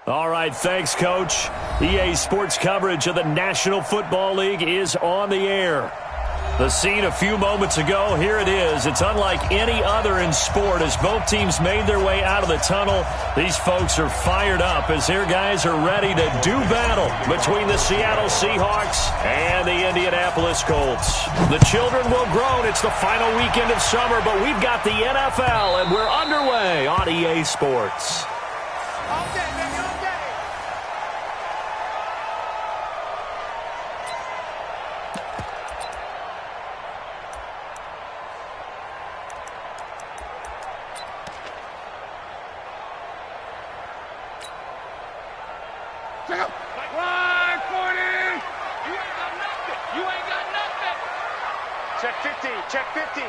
All right, thanks, Coach. EA Sports coverage of the National Football League is on the air. The scene a few moments ago, here it is. It's unlike any other in sport as both teams made their way out of the tunnel. These folks are fired up as their guys are ready to do battle between the Seattle Seahawks and the Indianapolis Colts. The children will groan. It's the final weekend of summer, but we've got the NFL, and we're underway on EA Sports. All day, baby, all day. Check out. Line 40. You ain't got nothing. You ain't got nothing. Check 50. Check 50.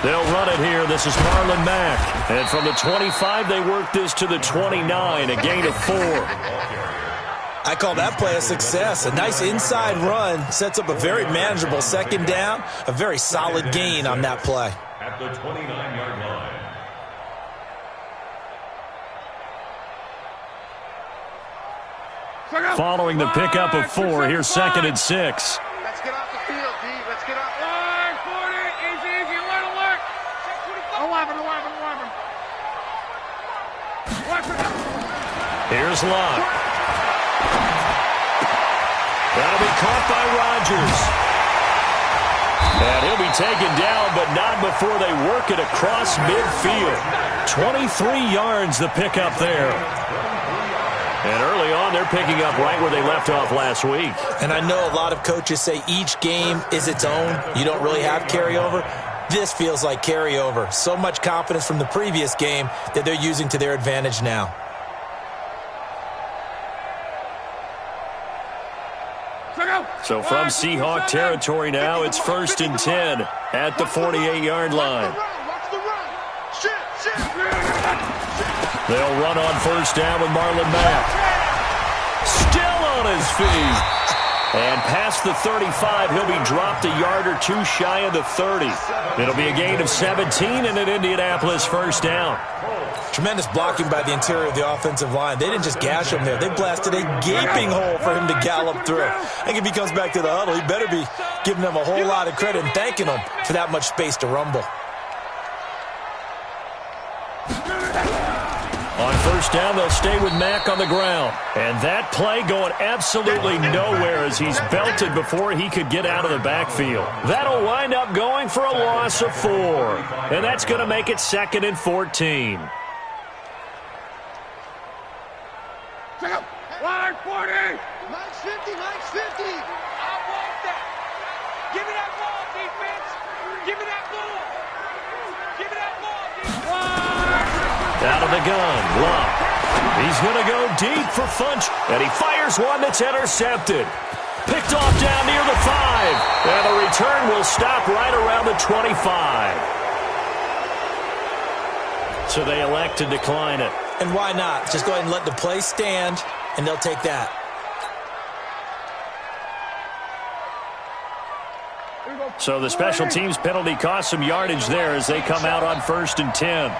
They'll run it here. This is Marlon Mack. And from the 25, they work this to the 29, a gain of 4. I call that play a success. A nice inside run sets up a very manageable second down, a very solid gain on that play. At the 29-yard line. Following the pickup of 4, here's 2nd and 6. Let's get off the field, D. Let's get off. Line 40. Easy. Alert. 11. Here's Locke. That'll be caught by Rodgers. And he'll be taken down, but not before they work it across midfield. 23 yards the pickup there. And early on, they're picking up right where they left off last week. And I know a lot of coaches say each game is its own. You don't really have carryover. This feels like carryover. So much confidence from the previous game that they're using to their advantage now. So from Seahawk territory now, it's 1st and 10 at the 48-yard line. They'll run on 1st down with Marlon Mack. Still on his feet. And past the 35, he'll be dropped a yard or 2 shy of the 30. It'll be a gain of 17 and an Indianapolis 1st down. Tremendous blocking by the interior of the offensive line. They didn't just gash him there. They blasted a gaping hole for him to gallop through. I think if he comes back to the huddle, he better be giving them a whole lot of credit and thanking them for that much space to rumble. On 1st down, they'll stay with Mack on the ground. And that play going absolutely nowhere as he's belted before he could get out of the backfield. That'll wind up going for a loss of 4. And that's going to make it 2nd and 14. Line 40. Max 50. I want that. Give me that ball, defense. Give me that ball. Defense. Out of the gun, Locke. He's going to go deep for Funch, and he fires one that's intercepted. Picked off down near the 5, and the return will stop right around the 25. So they elect to decline it. And why not? Just go ahead and let the play stand, and they'll take that. So the special teams penalty cost some yardage there as they come out on 1st and 10.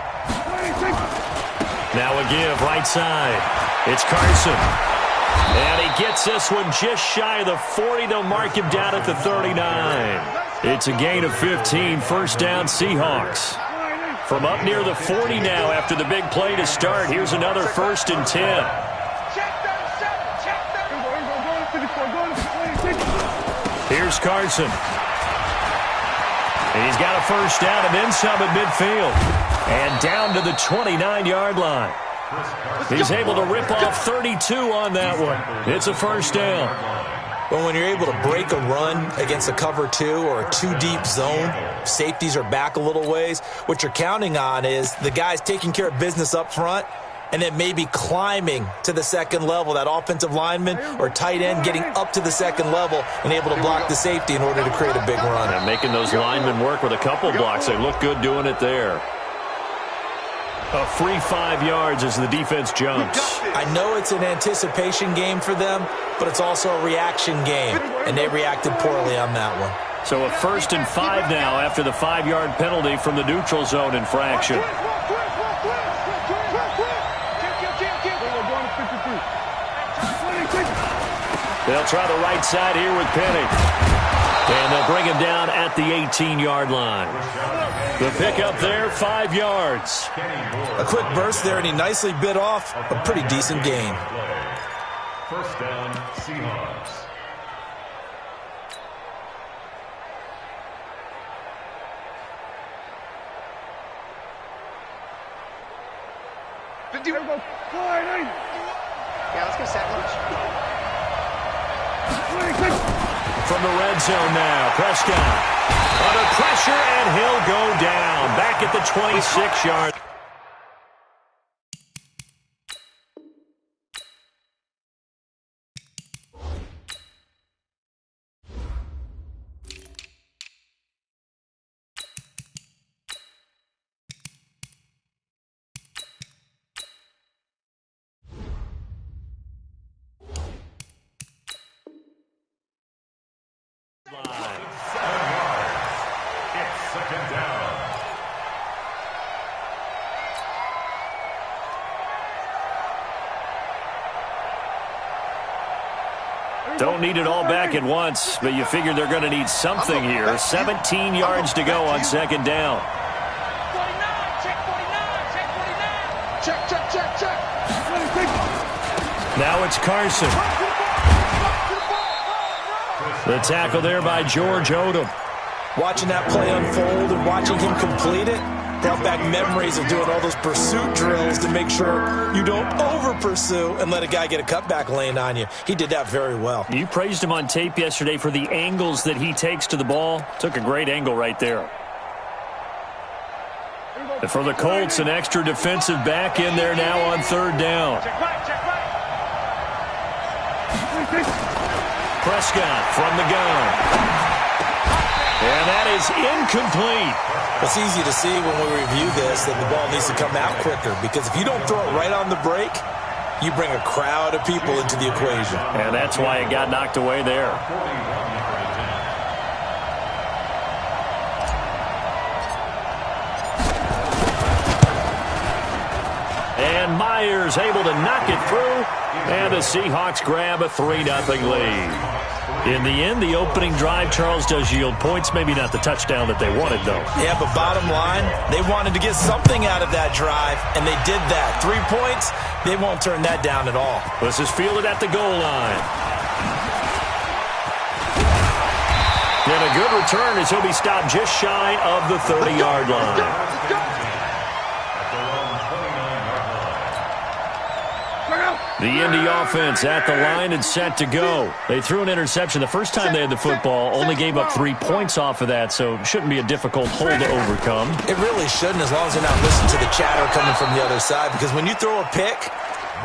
Now a give right side. It's Carson. And he gets this one just shy of the 40. They'll mark him down at the 39. It's a gain of 15. 1st down Seahawks. From up near the 40 now after the big play to start. Here's another 1st and 10. Here's Carson. And he's got a 1st down and then some at midfield. And down to the 29-yard line. He's able to rip off 32 on that one. It's a 1st down. Well, when you're able to break a run against a cover 2 or a 2-deep zone, safeties are back a little ways. What you're counting on is the guys taking care of business up front and then maybe climbing to the 2nd level, that offensive lineman or tight end getting up to the 2nd level and able to block the safety in order to create a big run. And making those linemen work with a couple blocks. They look good doing it there. A free 5 yards as the defense jumps. I know it's an anticipation game for them, but it's also a reaction game, and they reacted poorly on that one. So a 1st and 5 now after the 5-yard penalty from the neutral zone infraction. They'll try the right side here with Penny. And they'll bring him down at the 18-yard line. The pickup there, 5 yards. A quick burst there, and he nicely bit off a pretty decent gain. First down, Seahawks. Yeah, let's go second. From the red zone now, Prescott under pressure, and he'll go down back at the 26-yard. Don't need it all back at once, but you figure they're going to need something here. 17 yards to go on second down. 49, check 49, check 49. Check. Now it's Carson. The tackle there by George Odom. Watching that play unfold and watching him complete it brought back memories of doing all those pursuit drills to make sure you don't over-pursue and let a guy get a cutback lane on you. He did that very well. You praised him on tape yesterday for the angles that he takes to the ball. Took a great angle right there. And for the Colts, an extra defensive back in there now on third down. Prescott from the gun. And that is incomplete. It's easy to see when we review this that the ball needs to come out quicker, because if you don't throw it right on the break, you bring a crowd of people into the equation. And that's why it got knocked away there. And Myers able to knock it through. And the Seahawks grab a 3-0 lead. In the end, the opening drive, Charles, does yield points. Maybe not the touchdown that they wanted, though. Yeah, but bottom line, they wanted to get something out of that drive, and they did that. 3 points, they won't turn that down at all. This is fielded at the goal line. And a good return as he'll be stopped just shy of the 30-yard line. The Indy offense at the line and set to go. They threw an interception the first time they had the football, only gave up 3 points off of that, so it shouldn't be a difficult hole to overcome. It really shouldn't, as long as they're not listening to the chatter coming from the other side, because when you throw a pick,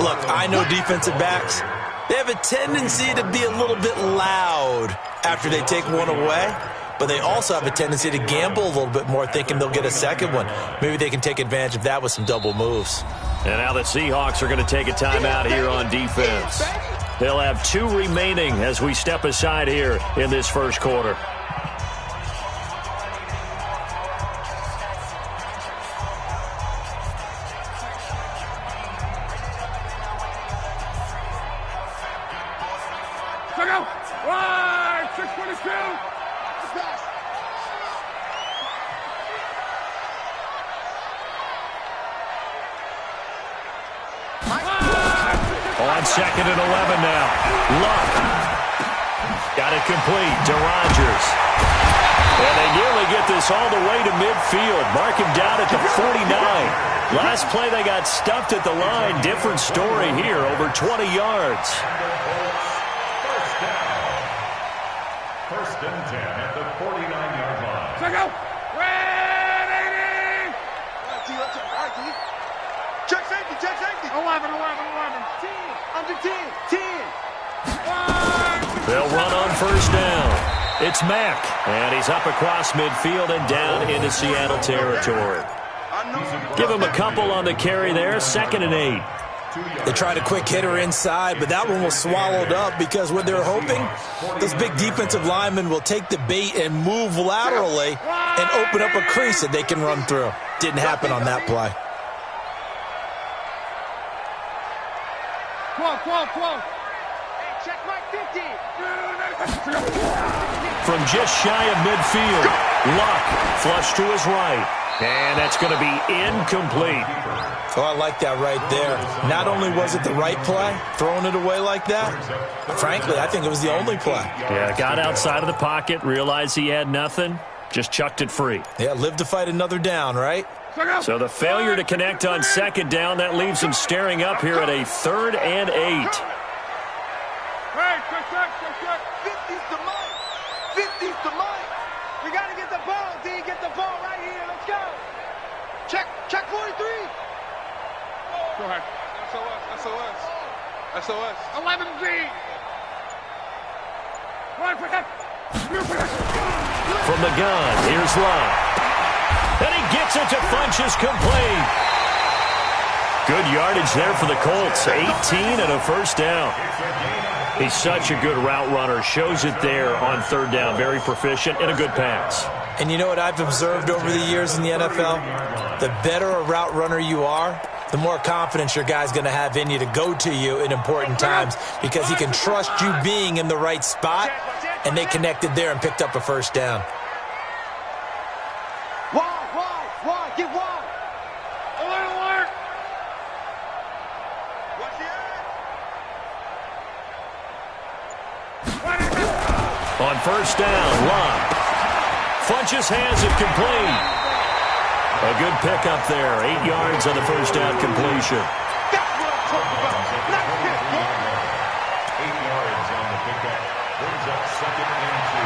look, I know defensive backs, they have a tendency to be a little bit loud after they take one away, but they also have a tendency to gamble a little bit more, thinking they'll get a second one. Maybe they can take advantage of that with some double moves. And now the Seahawks are going to take a timeout here on defense. They'll have 2 remaining as we step aside here in this first quarter. On 2nd and 11 now. Luck. Got it complete to Rodgers. And they nearly get this all the way to midfield. Mark him down at the 49. Last play they got stuffed at the line. Different story here, over 20 yards. First and 10 at the 49-yard line. Check out. Ready. Check safety. 11. 10. Under 10. 10. They'll run on first down. It's Mack, and he's up across midfield and down into Seattle territory. Give him a couple on the carry there, 2nd and 8. They tried a quick hitter inside, but that one was swallowed up because what they're hoping, those big defensive linemen will take the bait and move laterally and open up a crease that they can run through. Didn't happen on that play. Hey, check right From just shy of midfield, Luck flush to his right. And that's going to be incomplete. Oh, I like that right there. Not only was it the right play, throwing it away like that, frankly, I think it was the only play. Yeah, got outside of the pocket, realized he had nothing, just chucked it free. Yeah, live to fight another down, right? So the failure to connect on second down, that leaves him staring up here at a 3rd and 8. Hey, check. 50's the mic. 50's the mic. We got to get the ball, D. Get the ball right here. Let's go. Check 43. Go ahead. SOS. 11B. From the gun, here's Luck. And he gets it to Funchess complete. Good yardage there for the Colts. 18 and a first down. He's such a good route runner. Shows it there on 3rd down. Very proficient and a good pass. And you know what I've observed over the years in the NFL? The better a route runner you are, the more confidence your guy's going to have in you to go to you in important times because he can trust you being in the right spot, and they connected there and picked up a first down. Wide. Get wide. Alert. Watch the edge. On first down, Luck. Funchess has it complete. A good pickup there. 8 yards on the first down completion. That's what I'm talking about. Nice hit, boy. 8 yards on the pickup. Brings up 2nd and 2.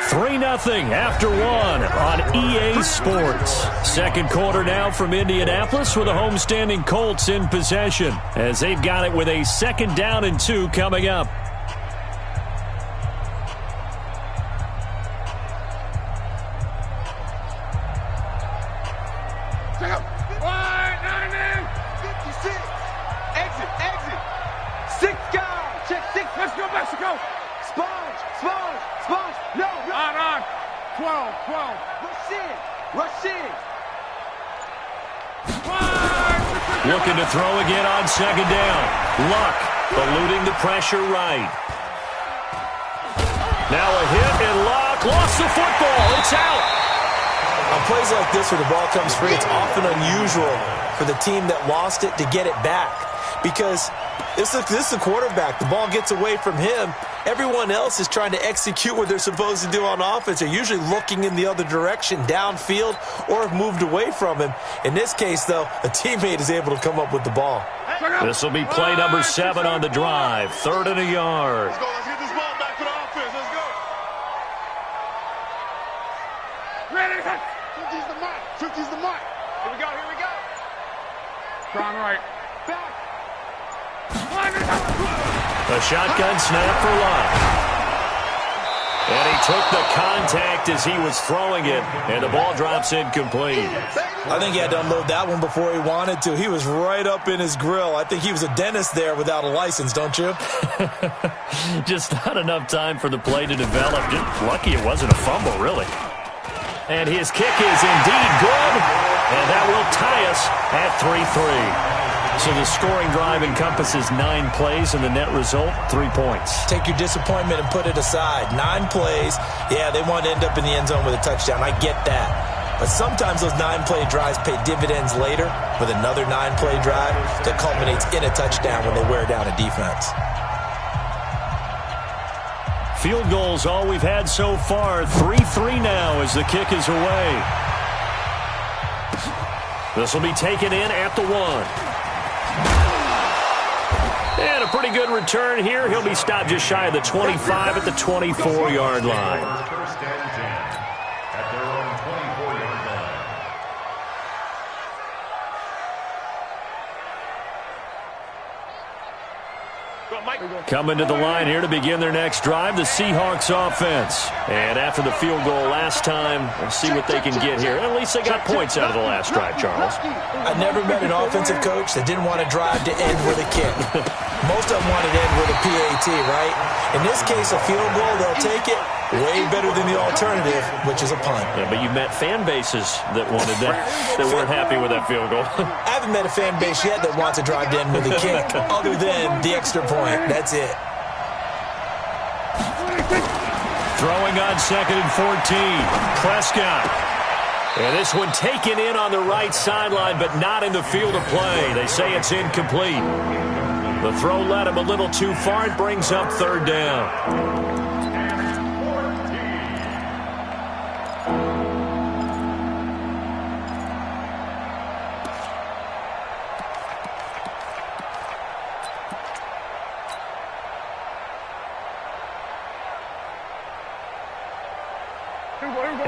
3-0 after 1 on EA Sports. Second quarter now from Indianapolis with the homestanding Colts in possession as they've got it with a 2nd down and 2 coming up. Wide, 9 in. 56. Exit. 6 guys. Check 6. Let's go, Mexico. Sponge. No. On. 12. Rush in. Looking to throw again on 2nd down. Luck eluding the pressure right. Now a hit and Luck lost the football. It's out. On plays like this where the ball comes free, it's often unusual for the team that lost it to get it back because this is the quarterback. The ball gets away from him. Everyone else is trying to execute what they're supposed to do on offense. They're usually looking in the other direction, downfield, or have moved away from him. In this case, though, a teammate is able to come up with the ball. This will be play number 7 on the drive. 3rd and a yard. Let's get this ball back to the offense. Let's go. Ready. 50's the mark. Here we go. Strong right. Back. A shotgun snap for Luck. And he took the contact as he was throwing it, and the ball drops incomplete. I think he had to unload that one before he wanted to. He was right up in his grill. I think he was a dentist there without a license, don't you? Just not enough time for the play to develop. Just lucky it wasn't a fumble, really. And his kick is indeed good, and that will tie us at 3-3. So the scoring drive encompasses 9 plays, and the net result, 3 points. Take your disappointment and put it aside. 9 plays, yeah, they want to end up in the end zone with a touchdown. I get that. But sometimes those 9-play drives pay dividends later with another 9-play drive that culminates in a touchdown when they wear down a defense. Field goals all we've had so far. 3-3 now as the kick is away. This will be taken in at the 1. And a pretty good return here. He'll be stopped just shy of the 25 at the 24-yard line. First and 10 at their own 24-yard line. Coming to the line here to begin their next drive, the Seahawks offense. And after the field goal last time, we'll see what they can get here. At least they got points out of the last drive, Charles. I never met an offensive coach that didn't want to drive to end with a kick. Most of them want it in with a PAT, right? In this case, a field goal, they'll take it. Way better than the alternative, which is a punt. Yeah, but you met fan bases that wanted that, that weren't happy with that field goal. I haven't met a fan base yet that wants to drive in with a kick other than the extra point. That's it. Throwing on 2nd and 14. Prescott. And this one taken in on the right sideline, but not in the field of play. They say it's incomplete. The throw led him a little too far. It brings up 3rd down.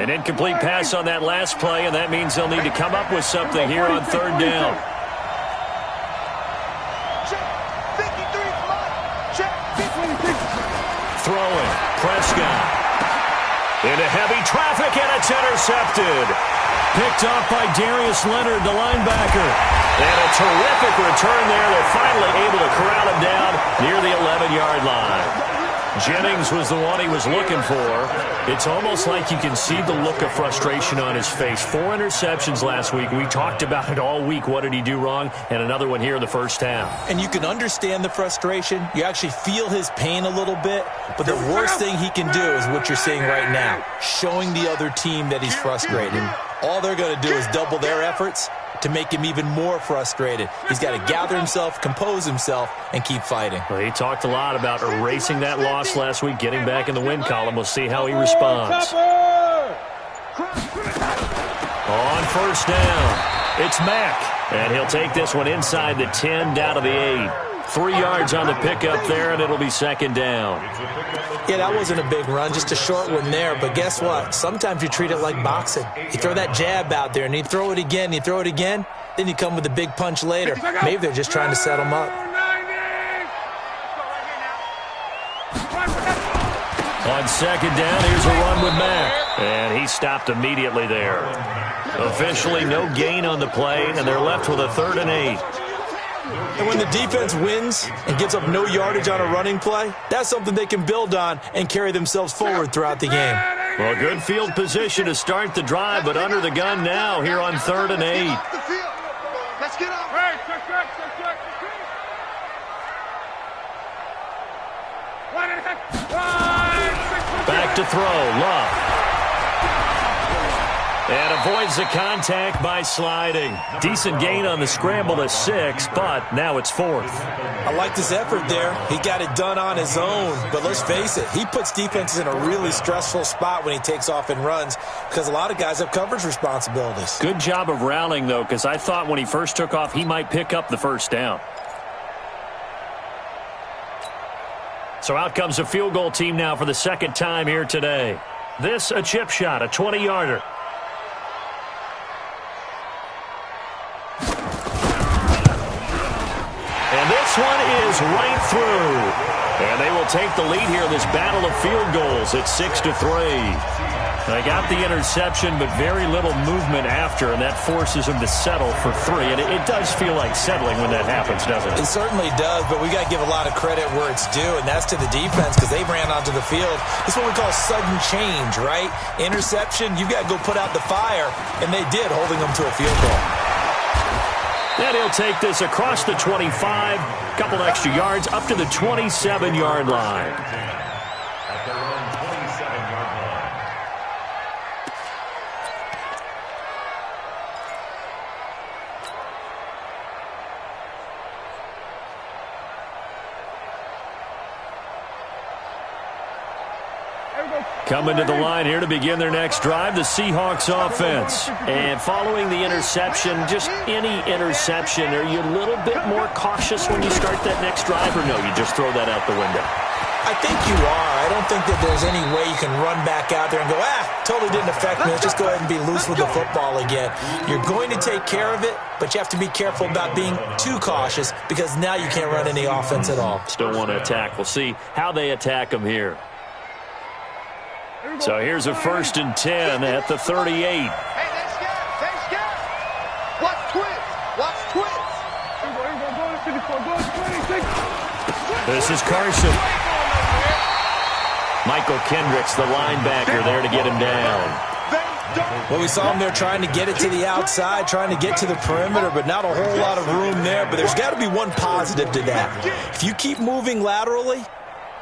An incomplete pass on that last play, and that means they'll need to come up with something here on 3rd down. Throwing, Prescott. Into heavy traffic, and it's intercepted. Picked off by Darius Leonard, the linebacker. And a terrific return there. They're finally able to corral him down near the 11-yard line. Jennings was the one he was looking for. It's almost like you can see the look of frustration on his face. 4 interceptions last week. We talked about it all week. What did he do wrong? And another one here in the first half. And you can understand the frustration. You actually feel his pain a little bit. But the worst thing he can do is what you're seeing right now, showing the other team that he's frustrated. All they're going to do is double their efforts to make him even more frustrated. He's got to gather himself, compose himself, and keep fighting. Well, he talked a lot about erasing that loss last week, getting back in the win column. We'll see how he responds. On 1st down, it's Mack. And he'll take this one inside the 10, down to the 8. 3 yards on the pickup there, and it'll be 2nd down. Yeah, that wasn't a big run, just a short one there. But guess what? Sometimes you treat it like boxing. You throw that jab out there, and you throw it again, then you come with a big punch later. Maybe they're just trying to set him up. On 2nd down, here's a run with Mack. And he stopped immediately there. Officially no gain on the play, and they're left with a 3rd and 8. And when the defense wins and gives up no yardage on a running play, that's something they can build on and carry themselves forward throughout the game. Well, good field position to start the drive, but under the gun now here on 3rd and 8. Let's get up. Back to throw, Love. And avoids the contact by sliding. Decent gain on the scramble to 6, but now it's 4th. I like this effort there. He got it done on his own, but let's face it, he puts defenses in a really stressful spot when he takes off and runs because a lot of guys have coverage responsibilities. Good job of rallying, though, because I thought when he first took off, he might pick up the 1st down. So out comes a field goal team now for the 2nd time here today. This a chip shot, a 20-yarder. And this one is right through. And they will take the lead here in this battle of field goals at 6-3. They got the interception, but very little movement after, and that forces them to settle for 3. And it does feel like settling when that happens, doesn't it? It certainly does, but we got to give a lot of credit where it's due, and that's to the defense because they ran onto the field. It's what we call sudden change, right? Interception, you've got to go put out the fire, and they did, holding them to a field goal. And he'll take this across the 25, a couple extra yards, up to the 27-yard line. At their own 27-yard line. Coming to the line here to begin their next drive, the Seahawks offense. And following the interception, just any interception, are you a little bit more cautious when you start that next drive, or no, you just throw that out the window? I think you are. I don't think that there's any way you can run back out there and go, totally didn't affect me. Let's just go ahead and be loose with the football again. You're going to take care of it, but you have to be careful about being too cautious because now you can't run any offense at all. Still want to attack. We'll see how they attack them here. So here's a 1st and 10 at the 38. Hey, they scared. Watch twins. This is Carson. Michael Kendricks, the linebacker, there to get him down. Well, we saw him there trying to get it to the outside, trying to get to the perimeter, but not a whole lot of room there. But there's got to be one positive to that. If you keep moving laterally,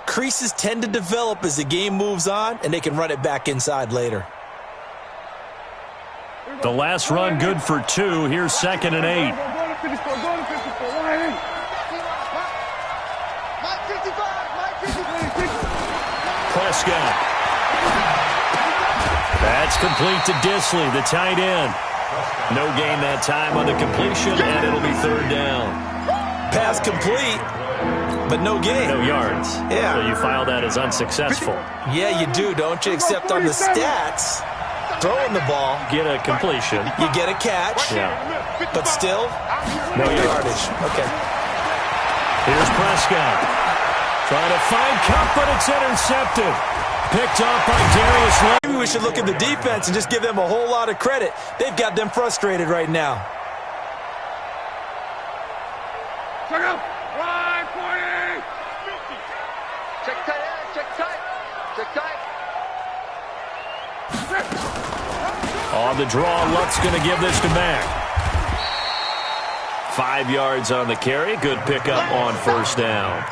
creases tend to develop as the game moves on, and they can run it back inside later. The last run good for 2. Here's 2nd and 8. Prescott. That's complete to Disley, the tight end. No gain that time on the completion, and it'll be 3rd down. Pass complete, but no gain. No yards. Yeah. So you file that as unsuccessful. Yeah, you do, don't you? Except on the stats, throwing the ball. Get a completion. You get a catch. Yeah. But still, no yardage. Okay. Here's Prescott. Trying to find Cup, but it's intercepted. Picked off by Darius Leonard. Maybe we should look at the defense and just give them a whole lot of credit. They've got them frustrated right now. Check out. Line 40. Check tight, check tight. Check tight. On the draw, Luck's going to give this to Mack. 5 yards on the carry. Good pickup on 1st down.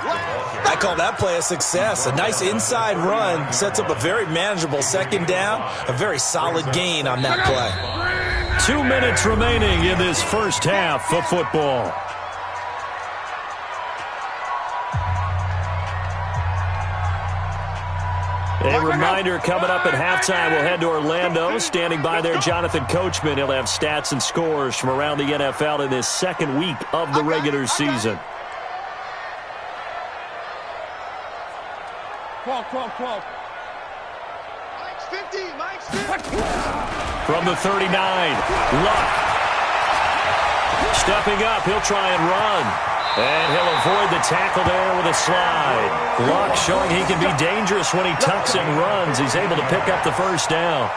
I call that play a success. A nice inside run sets up a very manageable 2nd down. A very solid gain on that play. 2 minutes remaining in this first half of football. A reminder coming up at halftime, we'll head to Orlando. Standing by there, Jonathan Coachman. He'll have stats and scores from around the NFL in this 2nd week of the regular season. 12. Mike's 50, Mike's 50. From the 39, Luck. Stepping up, he'll try and run. And he'll avoid the tackle there with a slide. Luck showing he can be dangerous when he tucks and runs. He's able to pick up the 1st down.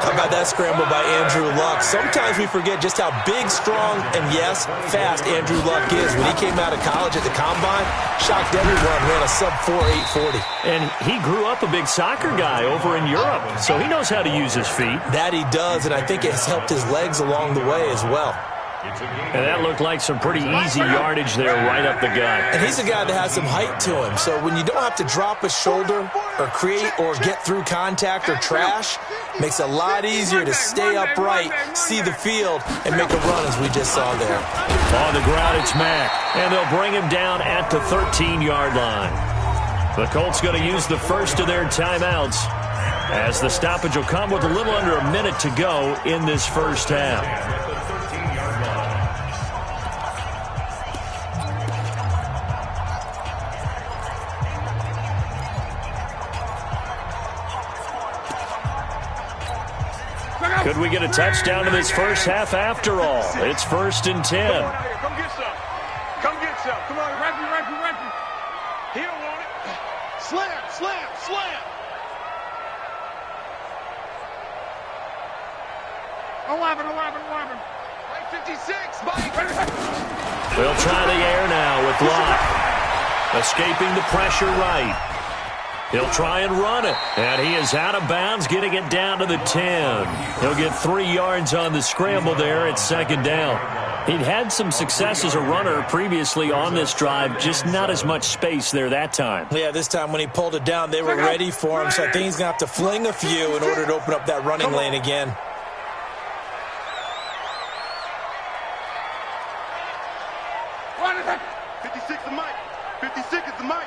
How about that scramble by Andrew Luck? Sometimes we forget just how big, strong, and yes, fast Andrew Luck is. When he came out of college at the Combine, shocked everyone, ran a sub-4 840. And he grew up a big soccer guy over in Europe, so he knows how to use his feet. That he does, and I think it has helped his legs along the way as well. And that looked like some pretty easy yardage there right up the gut. And he's a guy that has some height to him, so when you don't have to drop a shoulder or create or get through contact or trash, makes it a lot easier to stay upright, see the field, and make a run as we just saw there. On the ground, it's Mack, and they'll bring him down at the 13-yard line. The Colts going to use the first of their timeouts as the stoppage will come with a little under a minute to go in this first half. Could we get a touchdown in this first half after all? It's 1st and 10. Come get some. Come get some. Come on, Reggie. He don't want it. Slam. 11. Mike 56, Mike. They'll try the air now with Locke. Escaping the pressure right. He'll try and run it, and he is out of bounds, getting it down to the 10. He'll get 3 yards on the scramble there at 2nd down. He'd had some success as a runner previously on this drive, just not as much space there that time. Yeah, this time when he pulled it down, they were ready for him, so I think he's going to have to fling a few in order to open up that running lane again. Run it. 56 is Mike. 56 is Mike.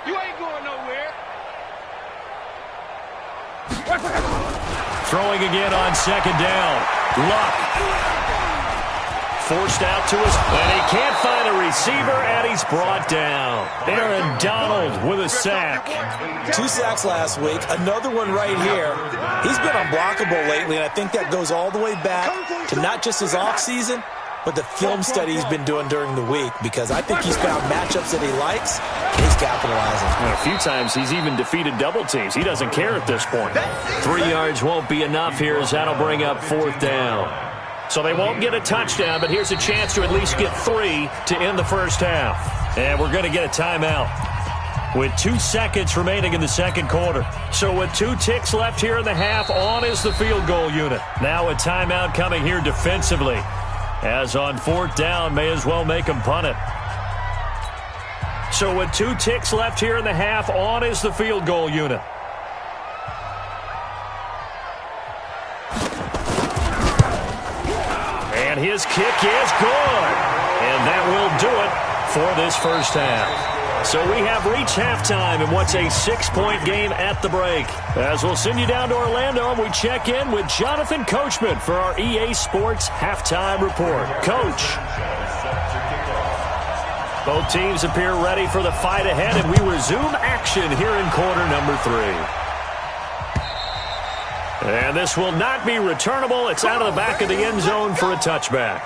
You ain't going nowhere. Throwing again on 2nd down. Luck. Forced out to his, and he can't find a receiver, and he's brought down. Aaron Donald with a sack. 2 sacks last week, another one right here. He's been unblockable lately, and I think that goes all the way back to not just his offseason, but the film study he's been doing during the week, because I think he's found matchups that he likes, and he's capitalizing. And a few times he's even defeated double teams. He doesn't care at this point. 3 yards won't be enough here as that'll bring up 4th down. So they won't get a touchdown, but here's a chance to at least get 3 to end the first half. And we're going to get a timeout with 2 seconds remaining in the second quarter. So with 2 ticks left here in the half, on is the field goal unit. Now a timeout coming here defensively, as on 4th down, may as well make them punt it. So with 2 ticks left here in the half, on is the field goal unit. And his kick is good. And that will do it for this first half. So we have reached halftime in what's a 6-point game at the break. As we'll send you down to Orlando, and we check in with Jonathan Coachman for our EA Sports Halftime Report. Coach. Both teams appear ready for the fight ahead, and we resume action here in quarter number 3. And this will not be returnable. It's out of the back of the end zone for a touchback.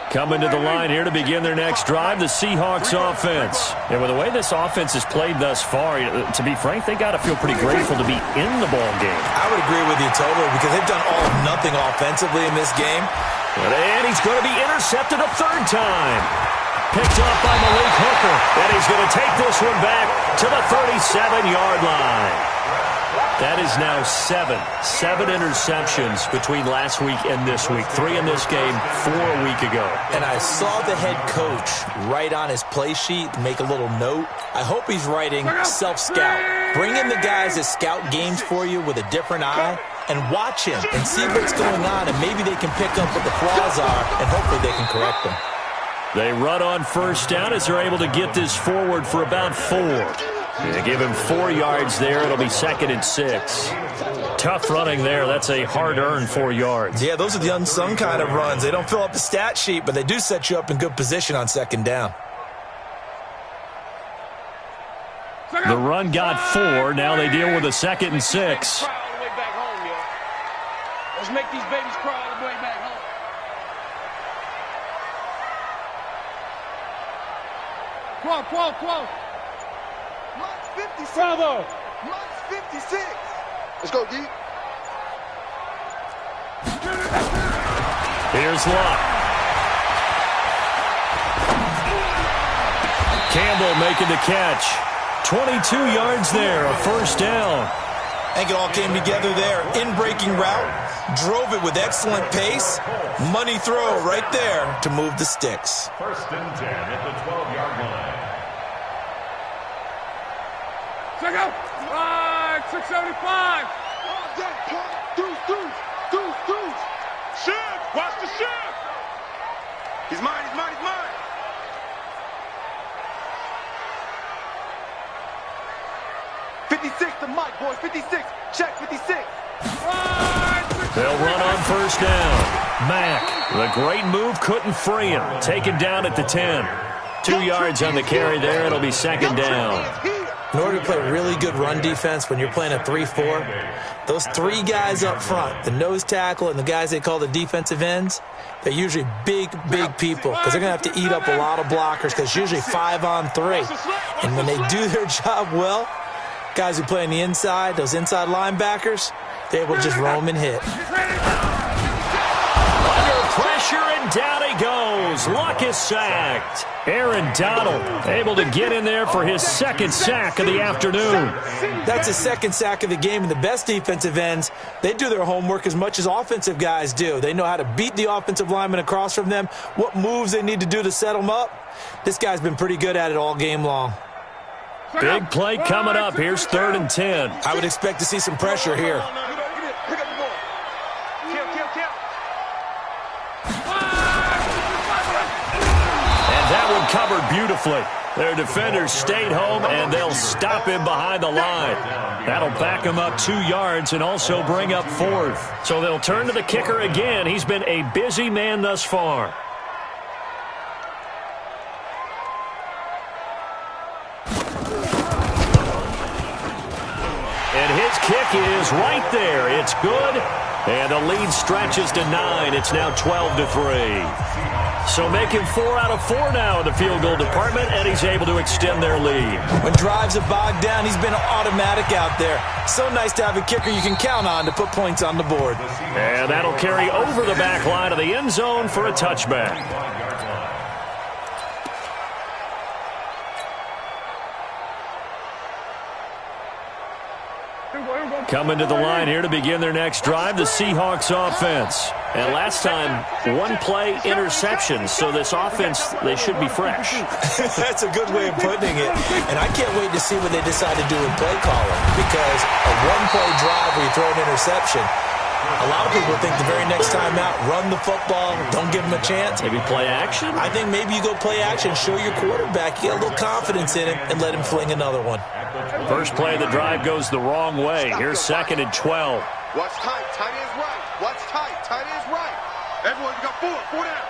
Coming to the line here to begin their next drive, the Seahawks offense. And with the way this offense has played thus far, to be frank, they got to feel pretty grateful to be in the ball game. I would agree with you totally, because they've done all or nothing offensively in this game. And he's going to be intercepted a 3rd time. Picked up by Malik Hooker. And he's going to take this one back to the 37-yard line. That is now 7 interceptions between last week and this week. 3 in this game, 4 a week ago. And I saw the head coach write on his play sheet, make a little note. I hope he's writing self-scout. Bring in the guys that scout games for you with a different eye and watch him and see what's going on, and maybe they can pick up what the flaws are, and hopefully they can correct them. They run on 1st down as they're able to get this forward for about 4. They give him 4 yards there. It'll be 2nd and 6. Tough running there. That's a hard-earned 4 yards. Yeah, those are the unsung kind of runs. They don't fill up the stat sheet, but they do set you up in good position on 2nd down. The run got 4. Now they deal with a 2nd and 6. Let's make these babies cry all the way back home. Quo. March 56. Bravo. March 56. Let's go, D. Here's Luck. Campbell making the catch. 22 yards there, a 1st down. I think it all came together there. In-breaking route, drove it with excellent pace. Money throw right there to move the sticks. 1st and 10 at the 12-yard line. Check out. 675. Deuce. Shift. Watch the shift. He's mine. 56 to Mike, boys. 56. Check 56. They'll run on 1st down. Mack, the great move, couldn't free him. Taken down at the 10. 2 yards on the carry there. It'll be 2nd down. In order to play really good run defense when you're playing a 3-4, those 3 guys up front, the nose tackle and the guys they call the defensive ends, they're usually big people because they're going to have to eat up a lot of blockers because it's usually 5-on-3. And when they do their job well, guys who play on the inside, those inside linebackers, they're able to just roam and hit. Under pressure, and down he goes. Luck is sacked. Aaron Donald able to get in there for his 2nd sack of the afternoon. That's his 2nd sack of the game, and the best defensive ends, they do their homework as much as offensive guys do. They know how to beat the offensive lineman across from them, what moves they need to do to set them up. This guy's been pretty good at it all game long. Big play coming up. Here's 3rd and 10. I would expect to see some pressure here. Covered beautifully. Their defenders stayed home, and they'll stop him behind the line. That'll back him up 2 yards and also bring up 4th. So they'll turn to the kicker again. He's been a busy man thus far. And his kick is right there. It's good. And the lead stretches to 9. It's now 12-3. So making 4 out of 4 now in the field goal department, and he's able to extend their lead. When drives are bogged down, he's been automatic out there. So nice to have a kicker you can count on to put points on the board. And that'll carry over the back line of the end zone for a touchback. Coming to the line here to begin their next drive, the Seahawks offense. And last time, one play interception. So this offense, they should be fresh. That's a good way of putting it. And I can't wait to see what they decide to do in play calling. Because a one-play drive where you throw an interception, a lot of people think the very next time out, run the football, don't give them a chance. Maybe play action? I think maybe you go play action, show your quarterback, you get a little confidence in him, and let him fling another one. First play of the drive goes the wrong way. Here's 2nd and 12. Watch tight. Tight is right. Watch tight. Tight is right. Everyone, you got 4. 4 down.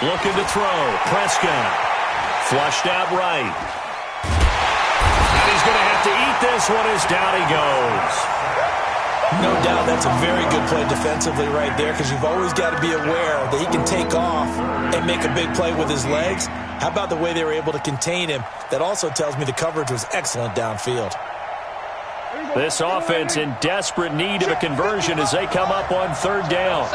Looking to throw. Prescott. Flushed out right. And he's going to have to eat this one as down he goes. No doubt that's a very good play defensively right there, because you've always got to be aware that he can take off and make a big play with his legs. How about the way they were able to contain him? That also tells me the coverage was excellent downfield. This offense in desperate need of a conversion as they come up on 3rd down.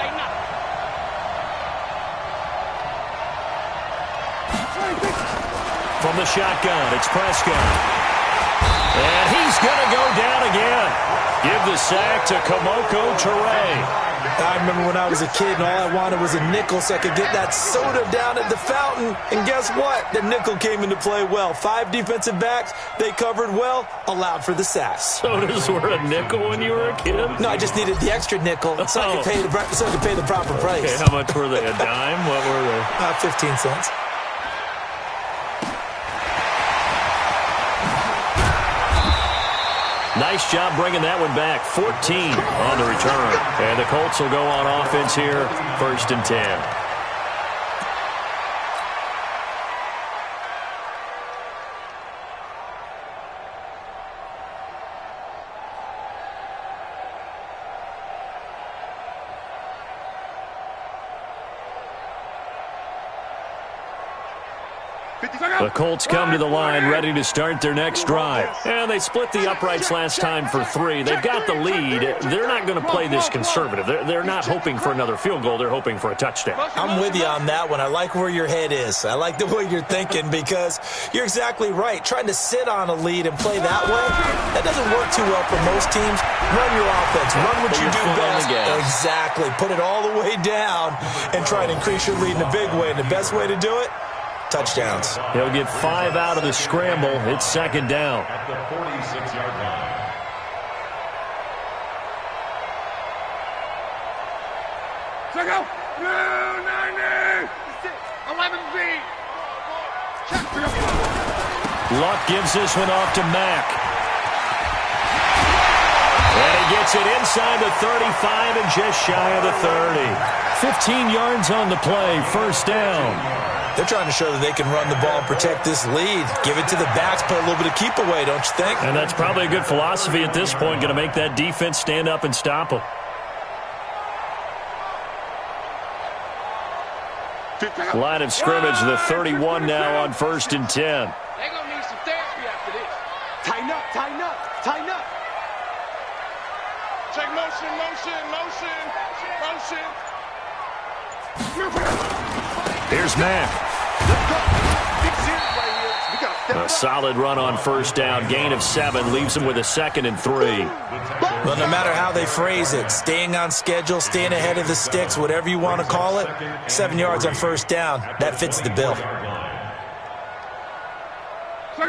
From the shotgun, it's Prescott. And he's going to go down again. Give the sack to Kamoko Toure. I remember when I was a kid and all I wanted was a nickel so I could get that soda down at the fountain. And guess what? The nickel came into play well. 5 defensive backs, they covered well, allowed for the sack. Sodas were a nickel when you were a kid? No, I just needed the extra nickel so I could pay the proper price. Okay, how much were they? A dime? What were they? 15 cents. Nice job bringing that one back. 14 on the return. And the Colts will go on offense here, 1st and 10. The Colts come to the line ready to start their next drive. And they split the uprights last time for 3. They've got the lead. They're not going to play this conservative. They're not hoping for another field goal. They're hoping for a touchdown. I'm with you on that one. I like where your head is. I like the way you're thinking, because you're exactly right. Trying to sit on a lead and play that way, that doesn't work too well for most teams. Run your offense. Run what you do best. Exactly. Put it all the way down and try and increase your lead in a big way. And the best way to do it, touchdowns. He'll get 5 out of the scramble. It's 2nd down. At the 46-yard line. Check out. 90. 11 feet. Luck gives this one off to Mack. And he gets it inside the 35 and just shy of the 30. 15 yards on the play. 1st down. They're trying to show that they can run the ball and protect this lead. Give it to the backs, put a little bit of keep away, don't you think? And that's probably a good philosophy at this point, going to make that defense stand up and stop them. Line of scrimmage, the 31 now on 1st and 10. They're going to need some therapy after this. Tighten up, tighten up, tighten up. Check motion, motion, motion, motion. Here's Mack. A solid run on 1st down. Gain of 7 leaves him with a 2nd and 3. Well, no matter how they phrase it, staying on schedule, staying ahead of the sticks, whatever you want to call it, 7 yards on 1st down, that fits the bill.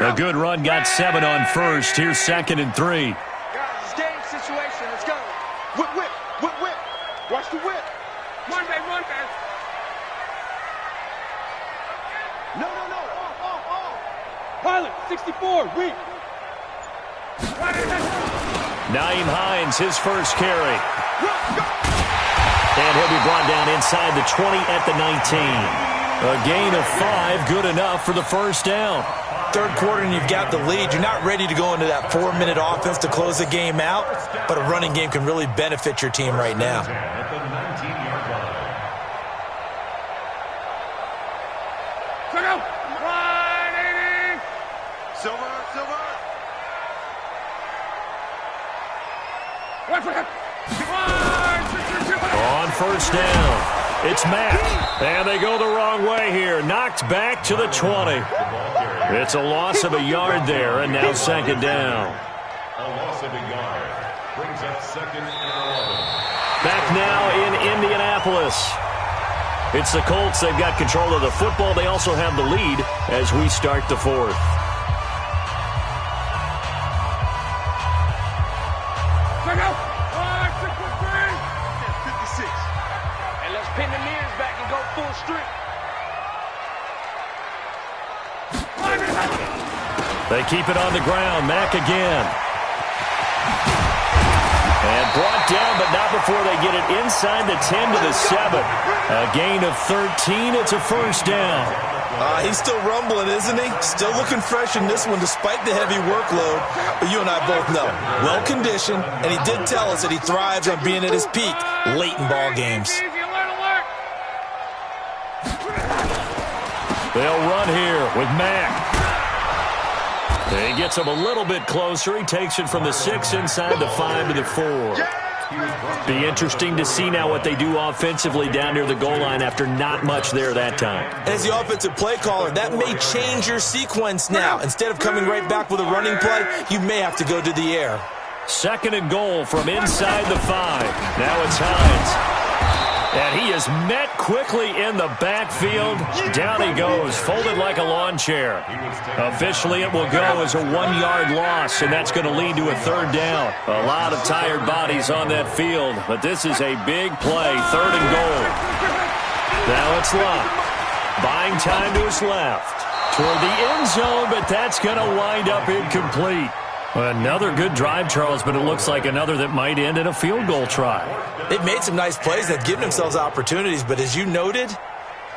A good run, got 7 on 1st. Here's 2nd and 3. Guys, game situation. Let's go. Whip, whip, whip, whip. Watch the whip. Monday. No. Off. Pilot, 64, weak. Nyheim Hines, his first carry. And he'll be brought down inside the 20 at the 19. A gain of 5, good enough for the 1st down. third quarter and you've got the lead, you're not ready to go into that 4-minute offense to close the game out, but a running game can really benefit your team right now. At the 19-yard line. Silver, Silver. On first down, it's Mack. And they go the wrong way here. Knocked back to the 20. It's a loss of a yard there, and now second down. A loss of a yard. Brings up 2nd and 11. Back now in Indianapolis. It's the Colts. They've got control of the football. They also have the lead as we start the fourth. They keep it on the ground. Mack again. And brought down, but not before they get it inside the 10 to the 7. A gain of 13. It's a first down. He's still rumbling, isn't he? Still looking fresh in this one despite the heavy workload. But you and I both know, well-conditioned, and he did tell us that he thrives on being at his peak late in ball games. They'll run here with Mack. He gets him a little bit closer. He takes it from the 6 inside the 5 to the 4. Be interesting to see now what they do offensively down near the goal line after not much there that time. As the offensive play caller, that may change your sequence now. Instead of coming right back with a running play, you may have to go to the air. 2nd and goal from inside the 5. Now it's Hines. And he is met quickly in the backfield. Down he goes, folded like a lawn chair. Officially, it will go as a 1-yard loss, and that's going to lead to a third down. A lot of tired bodies on that field, but this is a big play, 3rd and goal. Now it's Locke. Buying time to his left. Toward the end zone, but that's going to wind up incomplete. Another good drive, Charles, but it looks like another that might end in a field goal try. They've made some nice plays. They've given themselves opportunities, but as you noted,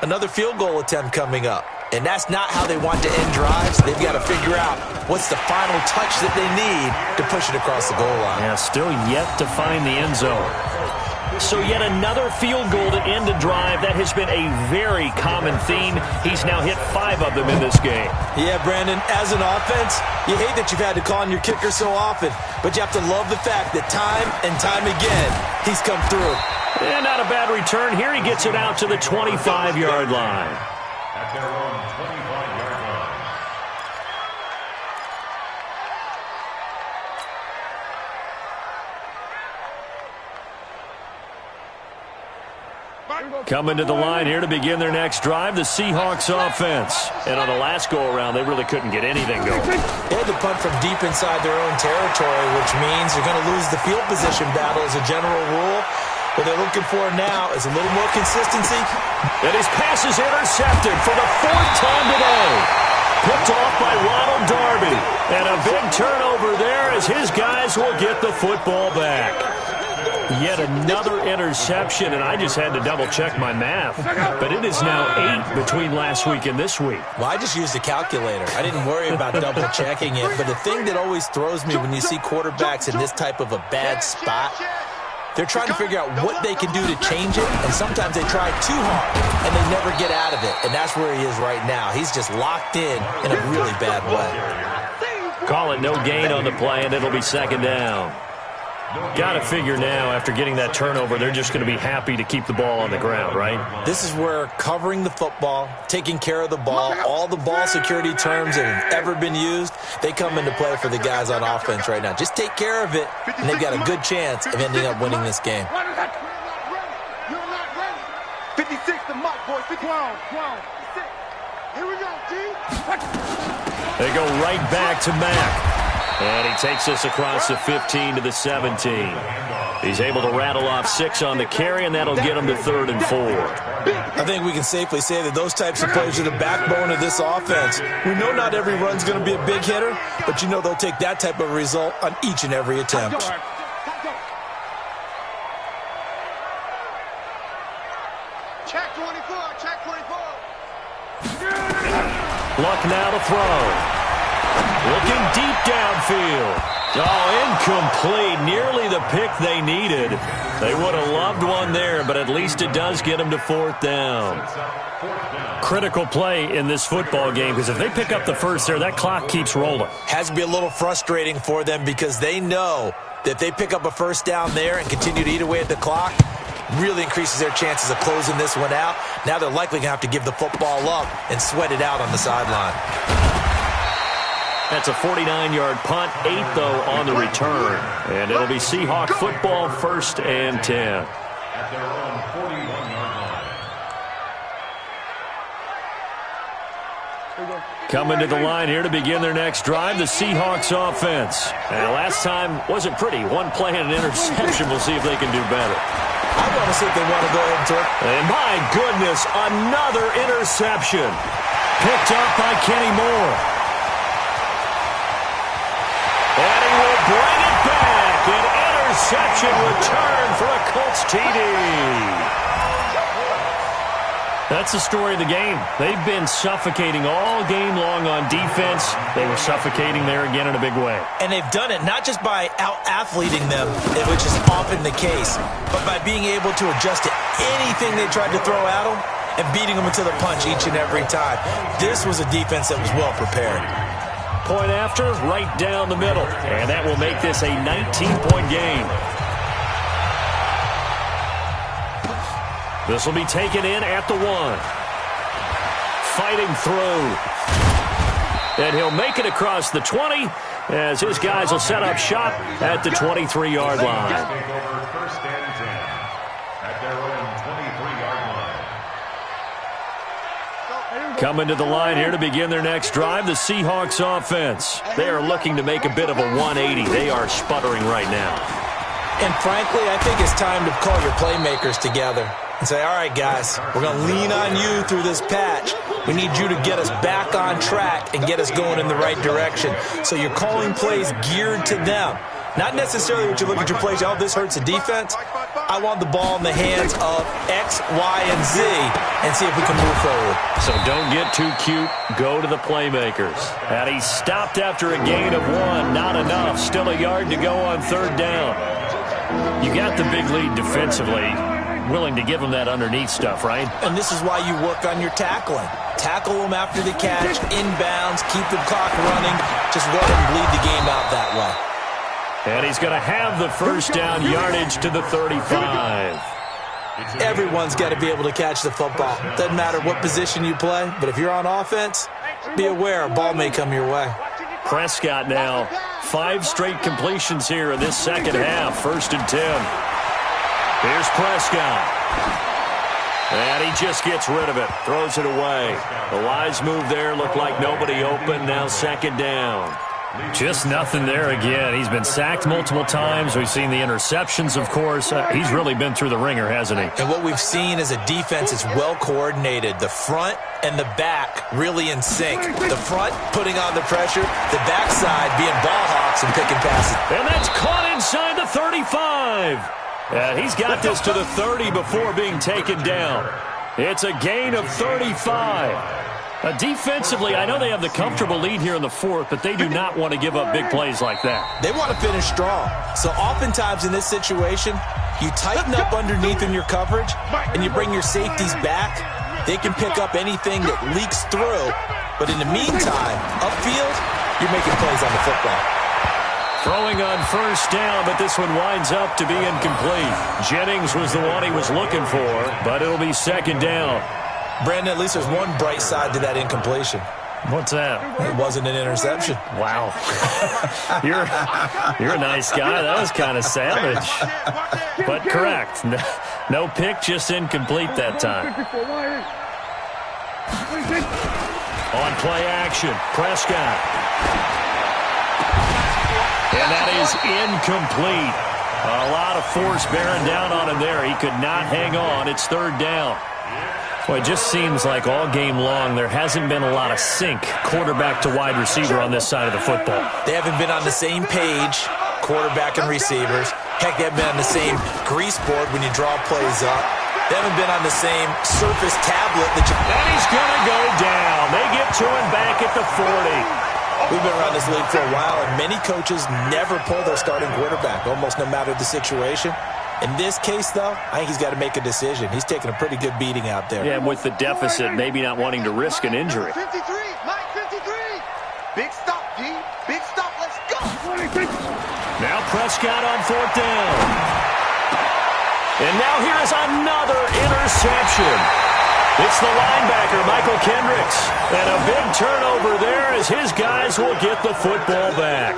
another field goal attempt coming up. And that's not how they want to end drives. They've got to figure out what's the final touch that they need to push it across the goal line. Yeah, still yet to find the end zone. So yet another field goal to end a drive. That has been a very common theme. He's now hit 5 of them in this game. Yeah, Brandon, as an offense, you hate that you've had to call on your kicker so often, but you have to love the fact that time and time again, he's come through. And not a bad return. Here he gets it out to the 25-yard line. At their own 25-yard line. Coming to the line here to begin their next drive, the Seahawks offense. And on the last go-around, they really couldn't get anything going. They had to punt from deep inside their own territory, which means they're going to lose the field position battle as a general rule. What they're looking for now is a little more consistency. And his pass is intercepted for the 4th time today. Picked off by Ronald Darby. And a big turnover there as his guys will get the football back. Yet another interception, and I just had to double-check my math. But it is now 8 between last week and this week. Well, I just used a calculator. I didn't worry about double-checking it. But the thing that always throws me when you see quarterbacks in this type of a bad spot, they're trying to figure out what they can do to change it, and sometimes they try too hard, and they never get out of it. And that's where he is right now. He's just locked in a really bad way. Call it no gain on the play, and it'll be 2nd down. Got to figure now, after getting that turnover, they're just going to be happy to keep the ball on the ground, right? This is where covering the football, taking care of the ball, all the ball security terms that have ever been used, they come into play for the guys on offense right now. Just take care of it, and they've got a good chance of ending up winning this game. You're not ready. 56 to Mike, boy. 12. Here we go, G. They go right back to Mack. And he takes us across the 15 to the 17. He's able to rattle off 6 on the carry, and that'll get him to 3rd and 4. I think we can safely say that those types of plays are the backbone of this offense. We know not every run's going to be a big hitter, but you know they'll take that type of result on each and every attempt. Check 24, check 24. Luck now to throw. Looking deep downfield. Oh, incomplete. Nearly the pick they needed. They would have loved one there, but at least it does get them to 4th down. Critical play in this football game, because if they pick up the first there, that clock keeps rolling. Has to be a little frustrating for them because they know that if they pick up a first down there and continue to eat away at the clock, really increases their chances of closing this one out. Now they're likely going to have to give the football up and sweat it out on the sideline. That's a 49-yard punt, 8 though on the return. And it'll be Seahawk football, 1st and 10. At their own 41-yard line. Coming to the line here to begin their next drive, the Seahawks offense. And last time wasn't pretty. One play and an interception. We'll see if they can do better. I want to see if they want to go ahead and turn. And my goodness, another interception. Picked up by Kenny Moore. And he will bring it back. An interception return for a Colts TD. That's the story of the game. They've been suffocating all game long on defense. They were suffocating there again in a big way. And they've done it not just by out-athleting them, which is often the case, but by being able to adjust to anything they tried to throw at them and beating them into the punch each and every time. This was a defense that was well prepared. Point after, right down the middle. And that will make this a 19-point game. This will be taken in at the 1. Fighting through. And he'll make it across the 20 as his guys will set up shop at the 23-yard line. First and 10 at their own 23-yard line. Coming to the line here to begin their next drive, the Seahawks offense. They are looking to make a bit of a 180. They are sputtering right now. And frankly, I think it's time to call your playmakers together and say, all right, guys, we're going to lean on you through this patch. We need you to get us back on track and get us going in the right direction. So you're calling plays geared to them. Not necessarily what you look at your plays, oh, this hurts the defense. I want the ball in the hands of X, Y, and Z and see if we can move forward. So don't get too cute. Go to the playmakers. And he stopped after a gain of 1. Not enough. Still a yard to go on 3rd down. You got the big lead defensively. Willing to give them that underneath stuff, right? And this is why you work on your tackling. Tackle them after the catch, inbounds, keep the clock running. Just let them bleed the game out that way. And he's going to have the first down, yardage to the 35. Everyone's got to be able to catch the football. Doesn't matter what position you play, but if you're on offense, be aware a ball may come your way. Prescott now, 5 straight completions here in this second half, 1st and 10. Here's Prescott. And he just gets rid of it, throws it away. The wise move there, looked like nobody open, now 2nd down. Just nothing there again. He's been sacked multiple times. We've seen the interceptions, of course. He's really been through the ringer, hasn't he? And what we've seen is a defense that's well coordinated. The front and the back really in sync. The front putting on the pressure, the backside being ball hawks and picking passes. And that's caught inside the 35. And he's got this to the 30 before being taken down. It's a gain of 35. Defensively, I know they have the comfortable lead here in the 4th, but they do not want to give up big plays like that. They want to finish strong. So oftentimes in this situation, you tighten up underneath in your coverage, and you bring your safeties back. They can pick up anything that leaks through. But in the meantime, upfield, you're making plays on the football. Throwing on 1st down, but this one winds up to be incomplete. Jennings was the one he was looking for, but it'll be 2nd down. Brandon, at least there's one bright side to that incompletion. What's that? It wasn't an interception. Wow. You're a nice guy. That was kind of savage. But correct. No pick, just incomplete that time. On play action, Prescott. And that is incomplete. A lot of force bearing down on him there. He could not hang on. It's 3rd down. Well, it just seems like all game long there hasn't been a lot of sync quarterback to wide receiver on this side of the football. They haven't been on the same page, quarterback and receivers. Heck, they haven't been on the same grease board when you draw plays up. They haven't been on the same surface tablet that you... And he's going to go down. They get to him back at the 40. We've been around this league for a while, and many coaches never pull their starting quarterback, almost no matter the situation. In this case, though, I think he's got to make a decision. He's taking a pretty good beating out there. Yeah, with the deficit, maybe not wanting to risk an injury. 53, Mike, 53. Big stop, D. Big stop, let's go. Now Prescott on 4th down. And now here is another interception. It's the linebacker, Michael Kendricks. And a big turnover there as his guys will get the football back.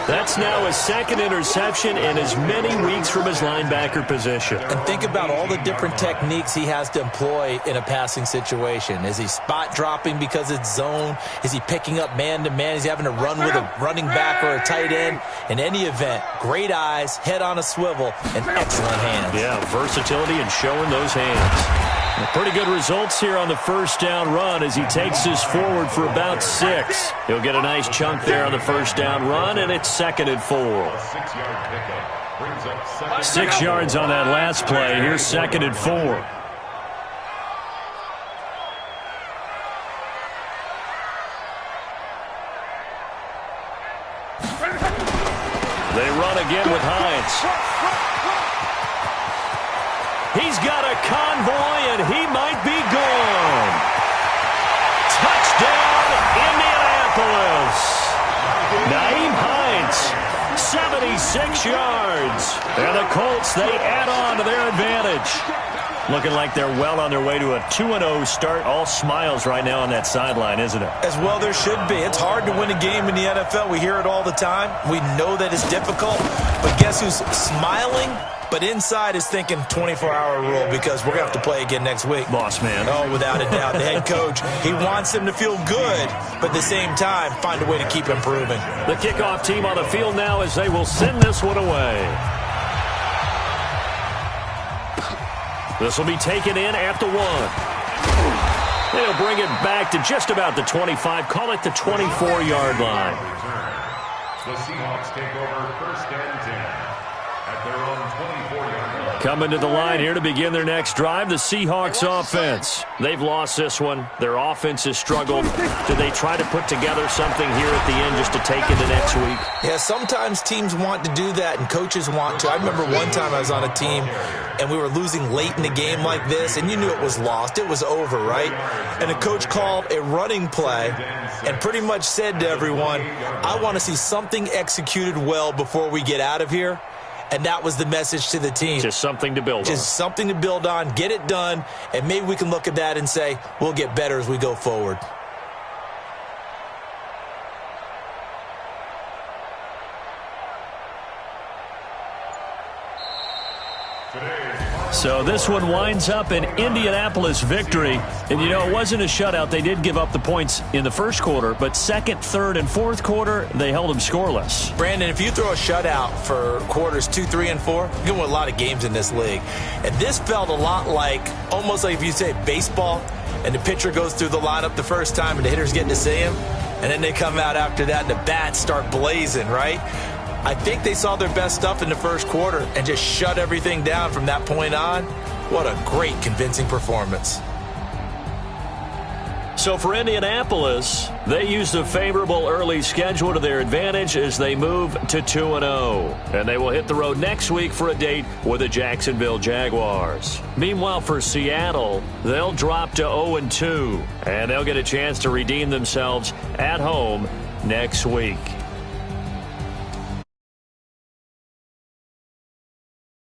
That's now his second interception in as many weeks from his linebacker position. And think about all the different techniques he has to employ in a passing situation. Is he spot dropping because it's zone? Is he picking up man-to-man? Is he having to run with a running back or a tight end? In any event, great eyes, head on a swivel, and excellent hands. Yeah, versatility and showing those hands. Pretty good results here on the first down run as he takes this forward for about 6. He'll get a nice chunk there on the first down run, and it's 2nd and 4. 6 yards on that last play. Here's 2nd and 4. They run again with Hines. He's got a convoy, and he might be gone. Touchdown, Indianapolis. Nyheim Hines, 76 yards. And the Colts, they add on to their advantage. Looking like they're well on their way to a 2-0 start. All smiles right now on that sideline, isn't it? As well there should be. It's hard to win a game in the NFL. We hear it all the time. We know that it's difficult. But guess who's smiling? But inside is thinking 24-hour rule because we're going to have to play again next week. Boss man. Oh, without a doubt. The head coach, he wants him to feel good, but at the same time, find a way to keep improving. The kickoff team on the field now as they will send this one away. This will be taken in at the 1. They'll bring it back to just about the 25. Call it the 24-yard line. The Seahawks take over 1st and 10. At their own 24-yard line. Coming to the line here to begin their next drive, the Seahawks offense. They've lost this one. Their offense has struggled. Do they try to put together something here at the end just to take into next week? Yeah, sometimes teams want to do that and coaches want to. I remember one time I was on a team and we were losing late in the game like this, and you knew it was lost. It was over, right? And the coach called a running play and pretty much said to everyone, I want to see something executed well before we get out of here. And that was the message to the team. Just something to build on. Just something to build on, get it done, and maybe we can look at that and say, we'll get better as we go forward. So this one winds up an Indianapolis victory. And, you know, it wasn't a shutout. They did give up the points in the first quarter, but second, third, and fourth quarter, they held them scoreless. Brandon, if you throw a shutout for quarters 2, 3, and 4, you're going to win a lot of games in this league. And this felt a lot like, almost like if you say baseball, and the pitcher goes through the lineup the first time and the hitters getting to see him, and then they come out after that and the bats start blazing, right? I think they saw their best stuff in the first quarter and just shut everything down from that point on. What a great, convincing performance. So for Indianapolis, they used a favorable early schedule to their advantage as they move to 2-0. And they will hit the road next week for a date with the Jacksonville Jaguars. Meanwhile, for Seattle, they'll drop to 0-2. And they'll get a chance to redeem themselves at home next week.